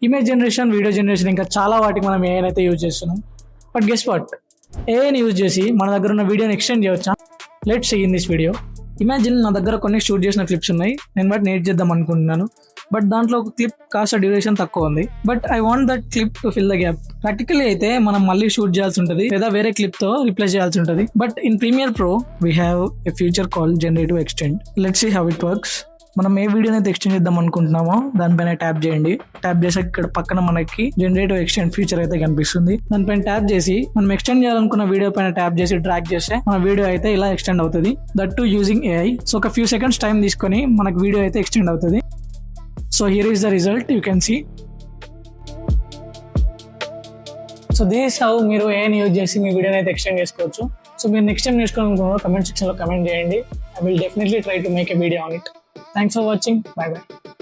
Image generation, video generation, ఇంకా చాలా వాటికి మనం ఏఐని అయితే యూజ్ చేస్తున్నాం. బట్ గెస్ వాట్, ఏఐని యూజ్ చేసి మన దగ్గర ఉన్న వీడియోని ఎక్స్టెండ్ చేయవచ్చా? Let's see in this video. Imagine నా దగ్గర కొన్ని షూట్ చేసిన క్లిప్స్ ఉన్నాయి, నేను వాటిని ఎడిట్ చేద్దాం అనుకుంటున్నాను. బట్ దాంట్లో ఒక క్లిప్ కాస్త డ్యూరేషన్ తక్కువ ఉంది. But I want that clip to fill the gap. Practically అయితే మనం మళ్ళీ షూట్ చేయాల్సి ఉంటుంది లేదా వేరే క్లిప్ తో రిప్లేస్ చేయాల్సి ఉంటుంది. But in premiere pro we have a feature call generative extend. Let's see how it works. మనం ఏ వీడియోని అయితే ఎక్స్టెండ్ చేద్దాం అనుకుంటున్నామో దానిపైన ట్యాప్ చేయండి. ట్యాప్ చేసాక ఇక్కడ పక్కన మనకి జనరేటివ్ ఎక్స్టెండ్ ఫీచర్ అయితే కనిపిస్తుంది. దానిపైన ట్యాప్ చేసి మనం ఎక్స్టెండ్ చేయాలనుకున్న వీడియో పైన ట్యాప్ చేసి డ్రాగ్ చేస్తే మన వీడియో అయితే ఇలా ఎక్స్టెండ్ అవుతుంది. That too using AI. So ఒక ఫ్యూ సెకండ్స్ టైం తీసుకొని మనకి వీడియో అయితే ఎక్స్టెండ్ అవుతుంది. So here is the result, you can see. So this how మీరు ఏఐని యూజ్ చేసి మీ వీడియోని అయితే ఎక్స్టెండ్ చేసుకోవచ్చు. సో మీరు నెక్స్ట్ టైం నేర్చుకోవాలనుకున్నారో కమెంట్ సెక్షన్లో కమెంట్ చేయండి. I will definitely try to make a video on it. Thanks for watching. Bye bye.